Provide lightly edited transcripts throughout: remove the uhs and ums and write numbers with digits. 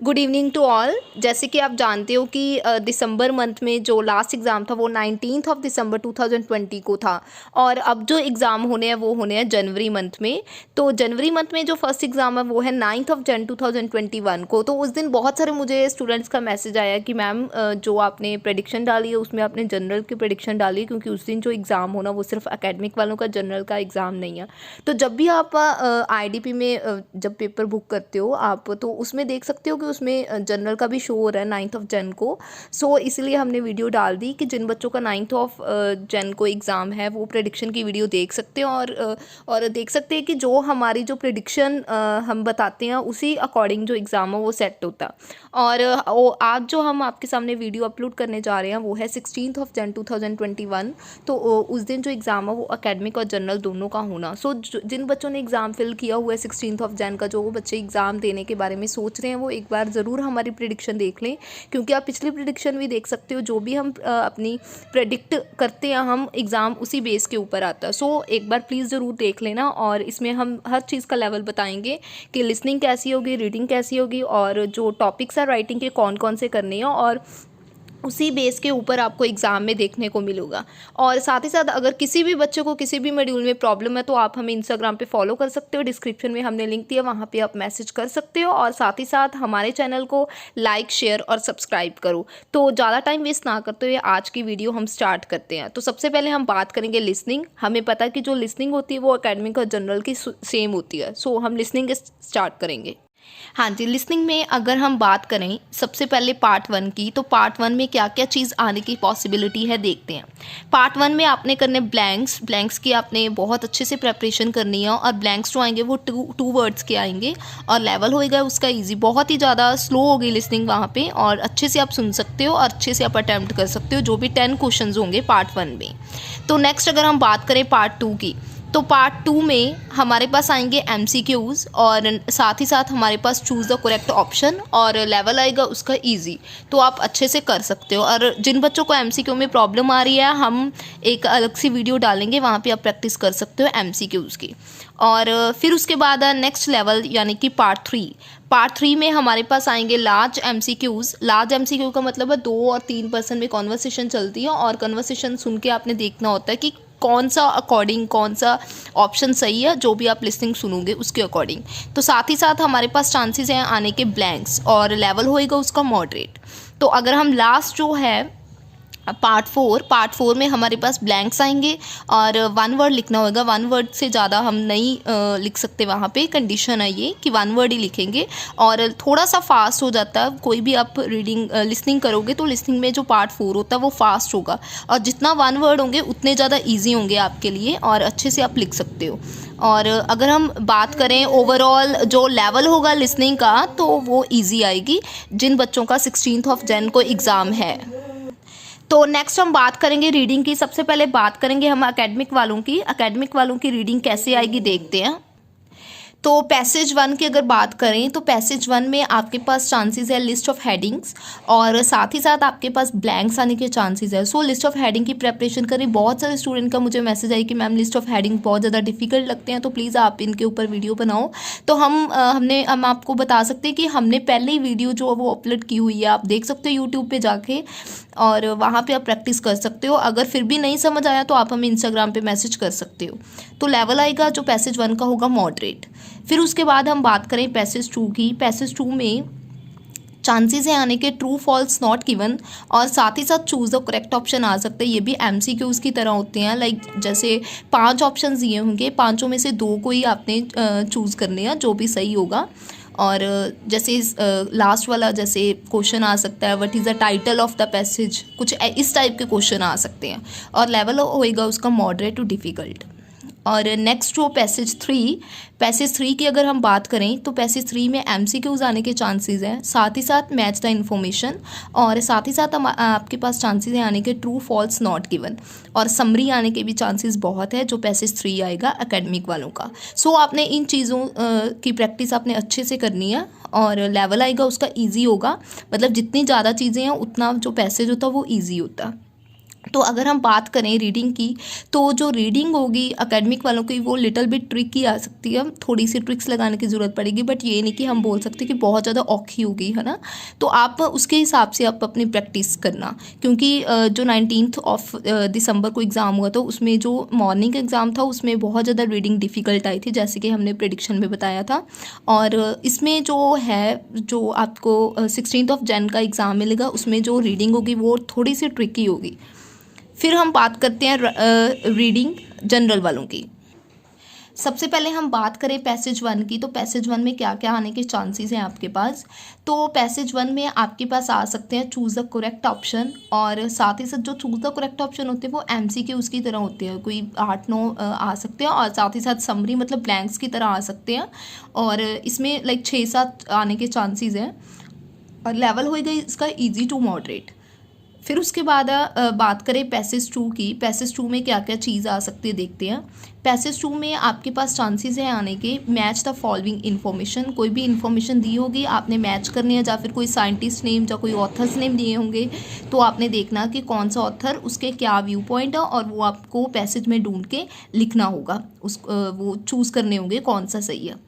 Good evening to all. जैसे कि आप जानते हो कि दिसंबर मंथ में जो लास्ट एग्ज़ाम था वो 19 दिसंबर 2020 को था और अब जो एग्ज़ाम होने हैं वो होने हैं जनवरी मंथ में। तो जनवरी मंथ में जो फर्स्ट एग्ज़ाम है वो है 9 2021 को। तो उस दिन बहुत सारे मुझे स्टूडेंट्स का मैसेज आया कि मैम जो आपने प्रेडिक्शन डाली है उसमें आपने जनरल की प्रेडिक्शन डाली है, क्योंकि उस दिन जो एग्ज़ाम होना वो सिर्फ एकेडमिक वालों का, जनरल का एग्ज़ाम नहीं है। तो जब भी आप आईडीपी में जब पेपर बुक करते हो आप, तो उसमें देख सकते हो कि उसमें जनरल का भी शो हो रहा है 9 जन को। सो इसलिए हमने वीडियो डाल दी कि जिन बच्चों का 9 जन को एग्ज़ाम है वो प्रेडिक्शन की वीडियो देख सकते हैं और देख सकते हैं कि जो हमारी जो प्रेडिक्शन हम बताते हैं उसी अकॉर्डिंग जो एग्ज़ाम है वो सेट होता है। और आज जो हम आपके सामने वीडियो अपलोड करने जा रहे हैं वो है 16 जन 2021। तो उस दिन जो एग्ज़ाम है वो एकेडमिक और जनरल दोनों का होना। सो जिन बच्चों ने एग्ज़ाम फिल किया हुआ है 16 जन का, जो वो बच्चे एग्ज़ाम देने के बारे में सोच रहे हैं वो एक बार ज़रूर हमारी प्रेडिक्शन देख लें, क्योंकि आप पिछली प्रेडिक्शन भी देख सकते हो। जो भी हम अपनी प्रेडिक्ट करते हैं हम एग्ज़ाम उसी बेस के ऊपर आता है। सो एक बार प्लीज़ ज़रूर देख लेना, और इसमें हम हर चीज़ का लेवल बताएंगे कि लिसनिंग कैसी होगी, रीडिंग कैसी होगी, और जो टॉपिक्स है राइटिंग के कौन कौन से करने हैं, और उसी बेस के ऊपर आपको एग्ज़ाम में देखने को मिलेगा। और साथ ही साथ अगर किसी भी बच्चे को किसी भी मॉड्यूल में प्रॉब्लम है तो आप हमें इंस्टाग्राम पे फॉलो कर सकते हो, डिस्क्रिप्शन में हमने लिंक दिया, वहाँ पे आप मैसेज कर सकते हो। और साथ ही साथ हमारे चैनल को लाइक, शेयर और सब्सक्राइब करो। तो ज़्यादा टाइम वेस्ट ना करते हुए आज की वीडियो हम स्टार्ट करते हैं। तो सबसे पहले हम बात करेंगे लिसनिंग। हमें पता है कि जो लिसनिंग होती है वो एकेडमिक और जनरल की सेम होती है। सो हम लिसनिंग स्टार्ट करेंगे। हाँ जी, लिसनिंग में अगर हम बात करें सबसे पहले पार्ट 1 की, तो पार्ट 1 में क्या क्या चीज़ आने की पॉसिबिलिटी है देखते हैं। पार्ट 1 में आपने करने ब्लैंक्स की आपने बहुत अच्छे से प्रेपरेशन करनी है, और ब्लैंक्स जो आएंगे वो टू वर्ड्स के आएंगे, और लेवल होएगा उसका इजी। बहुत ही ज़्यादा स्लो होगी लिसनिंग वहाँ पे, और अच्छे से आप सुन सकते हो और अच्छे से आप अटैम्प्ट कर सकते हो, जो भी 10 क्वेश्चन होंगे पार्ट 1 में। तो नेक्स्ट अगर हम बात करें पार्ट 2 की, तो पार्ट 2 में हमारे पास आएंगे MCQs, और साथ ही साथ हमारे पास चूज़ द करेक्ट ऑप्शन, और लेवल आएगा उसका इजी। तो आप अच्छे से कर सकते हो। और जिन बच्चों को MCQ में प्रॉब्लम आ रही है, हम एक अलग सी वीडियो डालेंगे, वहाँ पे आप प्रैक्टिस कर सकते हो MCQs की। और फिर उसके बाद नेक्स्ट लेवल यानी कि पार्ट 3 में हमारे पास आएंगे लार्ज MCQs। लार्ज MCQ का मतलब है 2 और 3 पर्सन में कॉन्वर्सेशन चलती है, और कन्वर्सेशन सुन के आपने देखना होता है कि कौन सा ऑप्शन सही है, जो भी आप लिसनिंग सुनोगे उसके अकॉर्डिंग। तो साथ ही साथ हमारे पास चांसेस हैं आने के ब्लैंक्स, और लेवल होएगा उसका मॉडरेट। तो अगर हम लास्ट जो है पार्ट 4 में हमारे पास ब्लैंक्स आएंगे, और 1 वर्ड लिखना होगा। 1 वर्ड से ज़्यादा हम नहीं लिख सकते, वहाँ पे कंडीशन है ये कि 1 वर्ड ही लिखेंगे। और थोड़ा सा फास्ट हो जाता है, कोई भी आप लिसनिंग करोगे तो लिसनिंग में जो पार्ट 4 होता है वो फास्ट होगा, और जितना 1 वर्ड होंगे उतने ज़्यादा ईजी होंगे आपके लिए, और अच्छे से आप लिख सकते हो। और अगर हम बात करें ओवरऑल जो लेवल होगा लिसनिंग का, तो वो ईजी आएगी जिन बच्चों का 16 जन को एग्ज़ाम है। तो नेक्स्ट हम बात करेंगे रीडिंग की। सबसे पहले बात करेंगे हम एकेडमिक वालों की रीडिंग कैसे आएगी देखते हैं। तो पैसेज 1 की अगर बात करें, तो पैसेज 1 में आपके पास चांसेस है लिस्ट ऑफ हेडिंग्स, और साथ ही साथ आपके पास ब्लैंक्स आने के चांसेस है। सो लिस्ट ऑफ हेडिंग की प्रेपरेशन करें। बहुत सारे स्टूडेंट का मुझे मैसेज आई कि मैम लिस्ट ऑफ हेडिंग बहुत ज़्यादा डिफिकल्ट लगते हैं, तो प्लीज़ आप इनके ऊपर वीडियो बनाओ। तो हम आपको बता सकते हैं कि हमने पहले ही वीडियो जो वो अपलोड की हुई है, आप देख सकते हो यूट्यूब पर जाके, और वहाँ पे आप प्रैक्टिस कर सकते हो। अगर फिर भी नहीं समझ आया तो आप हमें इंस्टाग्राम पे मैसेज कर सकते हो। तो लेवल आएगा जो पैसेज 1 का होगा मॉडरेट। फिर उसके बाद हम बात करें पैसेज 2 की। पैसेज 2 में चांसेस है आने के ट्रू फॉल्स नॉट गिवन, और साथ ही साथ चूज़ द करेक्ट ऑप्शन आ सकते हैं। ये भी MCQs की तरह होते हैं, लाइक जैसे 5 ऑप्शन दिए होंगे, 5 में से 2 को ही आपने चूज़ करने हैं, जो भी सही होगा। और जैसे लास्ट वाला जैसे क्वेश्चन आ सकता है what is the title of the passage, कुछ इस टाइप के क्वेश्चन आ सकते हैं, और लेवल होएगा उसका मॉडरेट टू डिफ़िकल्ट। और नेक्स्ट जो पैसेज 3 की अगर हम बात करें, तो पैसेज 3 में MCQs आने के चांसेस हैं, साथ ही साथ मैच द इन्फॉर्मेशन, और साथ ही साथ आपके पास चांसेस हैं आने के ट्रू फॉल्स नॉट गिवन, और समरी आने के भी चांसेस बहुत है जो पैसेज 3 आएगा एकेडमिक वालों का। सो आपने इन चीज़ों की प्रैक्टिस आपने अच्छे से करनी है, और लेवल आएगा उसका ईजी होगा। मतलब जितनी ज़्यादा चीज़ें हैं उतना जो पैसेज होता है वो ईजी होता है। तो अगर हम बात करें रीडिंग की, तो जो रीडिंग होगी एकेडमिक वालों की वो लिटिल बिट ट्रिकी आ सकती है, थोड़ी सी ट्रिक्स लगाने की ज़रूरत पड़ेगी, बट ये नहीं कि हम बोल सकते कि बहुत ज़्यादा औखी होगी, है ना। तो आप उसके हिसाब से आप अपनी प्रैक्टिस करना, क्योंकि जो 19 दिसंबर को एग्ज़ाम हुआ था उसमें जो मॉर्निंग एग्ज़ाम था उसमें बहुत ज़्यादा रीडिंग डिफ़िकल्ट आई थी, जैसे कि हमने प्रेडिक्शन में बताया था। और इसमें जो है, जो आपको 16 जन का एग्ज़ाम मिलेगा उसमें जो रीडिंग होगी वो थोड़ी सी ट्रिकी होगी। फिर हम बात करते हैं रीडिंग जनरल वालों की। सबसे पहले हम बात करें पैसेज वन की, तो पैसेज वन में क्या क्या आने के चांसेस हैं आपके पास। तो पैसेज वन में आपके पास आ सकते हैं चूज़ द करेक्ट ऑप्शन, और साथ ही साथ जो चूज़ द करेक्ट ऑप्शन होते हैं वो MCQs की तरह होते हैं, कोई 8-9 आ सकते हैं, और साथ ही साथ समरी मतलब ब्लैंक्स की तरह आ सकते हैं, और इसमें लाइक 6-7 आने के चांसेस हैं। और लेवल होएगा इसका ईजी टू मॉडरेट। फिर उसके बाद बात करें पैसेज टू की। पैसेज टू में क्या क्या चीज़ आ सकती है देखते हैं। पैसेज टू में आपके पास चांसेस हैं आने के मैच द फॉलोइंग इन्फॉर्मेशन, कोई भी इन्फॉर्मेशन दी होगी आपने मैच करनी है, या फिर कोई साइंटिस्ट नेम या कोई ऑथर्स नेम दिए होंगे, तो आपने देखना कि कौन सा ऑथर, उसके क्या व्यू पॉइंट है, और वो आपको पैसेज में ढूंढ के लिखना होगा, वो चूज़ करने होंगे कौन सा सही है।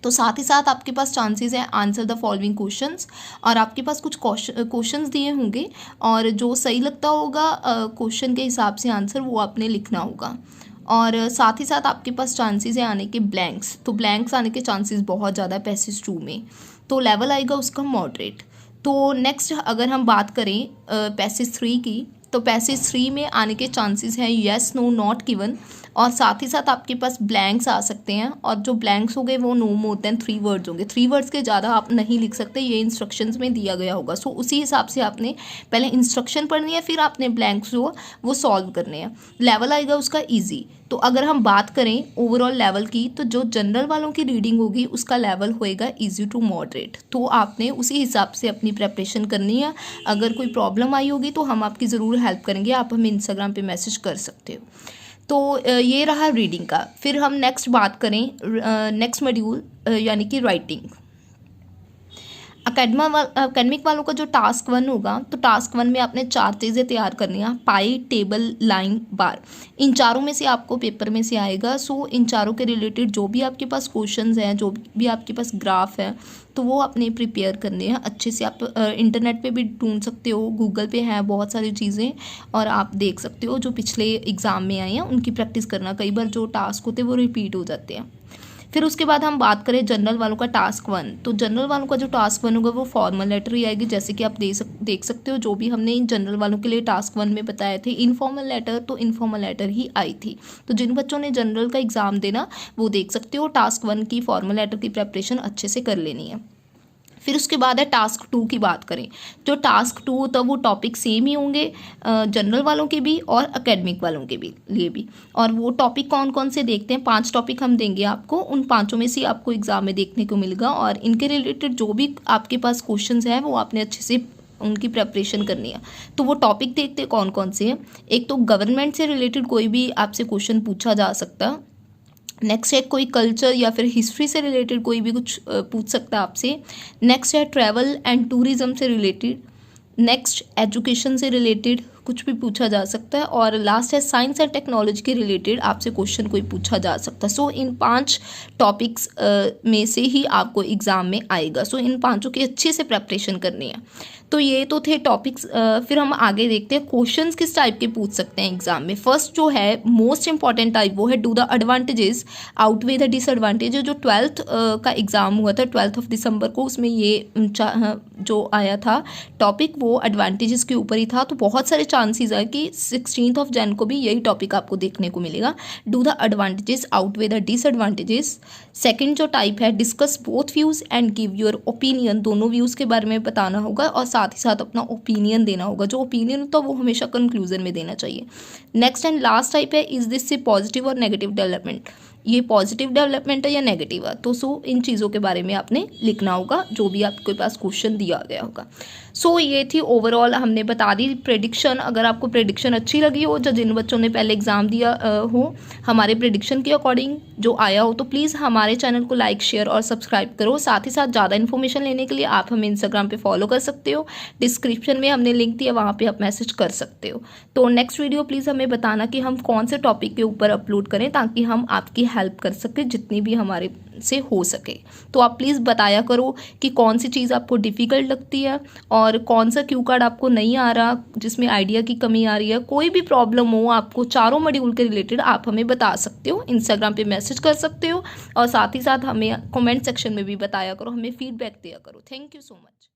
तो साथ ही साथ आपके पास चांसेस है आंसर द फॉलोइंग क्वेश्चंस, और आपके पास कुछ क्वेश्चंस दिए होंगे, और जो सही लगता होगा क्वेश्चन के हिसाब से आंसर वो आपने लिखना होगा। और साथ ही साथ आपके पास चांसेस है आने के ब्लैंक्स, तो ब्लैंक्स आने के चांसेस बहुत ज़्यादा है पैसेज टू में, तो लेवल आएगा उसका मॉडरेट। तो नेक्स्ट अगर हम बात करें पैसेज थ्री की, तो पैसेज थ्री में आने के चांसेस हैं येस नो नॉट गिवन, और साथ ही साथ आपके पास ब्लैंक्स आ सकते हैं, और जो ब्लैंक्स हो गए वो नो मोर देन 3 वर्ड्स होंगे, 3 वर्ड्स के ज़्यादा आप नहीं लिख सकते, ये इंस्ट्रक्शंस में दिया गया होगा। सो उसी हिसाब से आपने पहले इंस्ट्रक्शन पढ़नी है, फिर आपने ब्लैंक्स जो वो सॉल्व करने हैं। लेवल आएगा उसका ईजी। तो अगर हम बात करें ओवरऑल लेवल की, तो जो जनरल वालों की रीडिंग होगी उसका लेवल होएगा ईजी टू मॉडरेट, तो आपने उसी हिसाब से अपनी प्रेपरेशन करनी है। अगर कोई प्रॉब्लम आई होगी तो हम आपकी ज़रूर हेल्प करेंगे, आप हमें इंस्टाग्राम पे मैसेज कर सकते हो। तो ये रहा रीडिंग का। फिर हम नेक्स्ट बात करें नेक्स्ट मॉड्यूल यानी कि राइटिंग। अकेडमिक वालों का जो टास्क वन होगा, तो टास्क वन में आपने 4 चीज़ें तैयार करनी है, पाई, टेबल, लाइन, बार। इन चारों में से आपको पेपर में से आएगा। सो इन चारों के रिलेटेड जो भी आपके पास क्वेश्चंस हैं, जो भी आपके पास ग्राफ है, तो वो आपने प्रिपेयर करने हैं अच्छे से। आप इंटरनेट पे भी ढूंढ सकते हो, गूगल पे है बहुत सारी चीज़ें, और आप देख सकते हो जो पिछले एग्ज़ाम में आई हैं उनकी प्रैक्टिस करना। कई बार जो टास्क होते हैं वो रिपीट हो जाते हैं। फिर उसके बाद हम बात करें जनरल वालों का टास्क वन, तो जनरल वालों का जो टास्क वन होगा वो फॉर्मल लेटर ही आएगी, जैसे कि आप देख सकते हो जो भी हमने जनरल वालों के लिए टास्क वन में बताए थे इनफॉर्मल लेटर, तो इनफॉर्मल लेटर ही आई थी। तो जिन बच्चों ने जनरल का एग्ज़ाम देना वो देख सकते हो, टास्क वन की फॉर्मल लेटर की प्रेपरेशन अच्छे से कर लेनी है। फिर उसके बाद है टास्क टू की बात करें, जो टास्क टू होता है वो टॉपिक सेम ही होंगे जनरल वालों के भी और एकेडमिक वालों के भी लिए भी। और वो टॉपिक कौन कौन से देखते हैं, 5 टॉपिक हम देंगे आपको, उन 5 में से आपको एग्ज़ाम में देखने को मिलेगा, और इनके रिलेटेड जो भी आपके पास क्वेश्चंस हैं वो आपने अच्छे से उनकी प्रेपरेशन करनी है। तो वो टॉपिक देखते कौन कौन से हैं। एक तो गवर्नमेंट से रिलेटेड कोई भी आपसे क्वेश्चन पूछा जा सकता है। नेक्स्ट है कोई कल्चर या फिर हिस्ट्री से रिलेटेड कोई भी कुछ पूछ सकता है आपसे। नेक्स्ट है ट्रैवल एंड टूरिज़्म से रिलेटेड। नेक्स्ट एजुकेशन से रिलेटेड कुछ भी पूछा जा सकता है, और लास्ट है साइंस एंड टेक्नोलॉजी के रिलेटेड आपसे क्वेश्चन कोई पूछा जा सकता है। सो इन 5 टॉपिक्स में से ही आपको एग्ज़ाम में आएगा। सो इन 5 की अच्छे से प्रेपरेशन करनी है। तो ये तो थे टॉपिक्स। फिर हम आगे देखते हैं क्वेश्चंस किस टाइप के पूछ सकते हैं एग्जाम में। फर्स्ट जो है मोस्ट इंपॉर्टेंट टाइप वो है do the advantages outweigh the disadvantage. जो 12th का एग्ज़ाम हुआ था 12 दिसंबर को, उसमें ये जो आया था टॉपिक वो एडवांटेजेस के ऊपर ही था। तो बहुत सारे चांसेस है कि 16 जनवरी को भी यही टॉपिक आपको देखने को मिलेगा, do the advantages outweigh the disadvantages. Second जो टाइप है discuss both views and give your opinion, दोनों व्यूज़ के बारे में बताना होगा और साथ ही साथ अपना ओपिनियन देना होगा। जो ओपिनियन होता है वो हमेशा कंक्लूजन में देना चाहिए। नेक्स्ट एंड लास्ट टाइप है इज दिस से पॉजिटिव और नेगेटिव डेवलपमेंट। ये पॉजिटिव डेवलपमेंट है या नेगेटिव है। तो इन चीज़ों के बारे में आपने लिखना होगा जो भी आपके पास क्वेश्चन दिया गया होगा। ये थी ओवरऑल हमने बता दी प्रेडिक्शन। अगर आपको प्रेडिक्शन अच्छी लगी हो, जिन बच्चों ने पहले एग्ज़ाम दिया हो हमारे प्रेडिक्शन के अकॉर्डिंग जो आया हो, तो प्लीज़ हमारे चैनल को लाइक शेयर और सब्सक्राइब करो। साथ ही साथ ज़्यादा इन्फॉर्मेशन लेने के लिए आप हमें इंस्टाग्राम पे फॉलो कर सकते हो, डिस्क्रिप्शन में हमने लिंक दिया, वहाँ पे आप मैसेज कर सकते हो। तो नेक्स्ट वीडियो प्लीज़ हमें बताना कि हम कौन से टॉपिक के ऊपर अपलोड करें, ताकि हम आपकी हेल्प कर सकें जितनी भी हमारे से हो सके। तो आप प्लीज़ बताया करो कि कौन सी चीज़ आपको डिफ़िकल्ट लगती है और कौन सा क्यू कार्ड आपको नहीं आ रहा, जिसमें आइडिया की कमी आ रही है। कोई भी प्रॉब्लम हो आपको चारों मॉड्यूल के रिलेटेड, आप हमें बता सकते हो, इंस्टाग्राम पे मैसेज कर सकते हो और साथ ही साथ हमें कमेंट सेक्शन में भी बताया करो, हमें फीडबैक दिया करो। Thank you so much.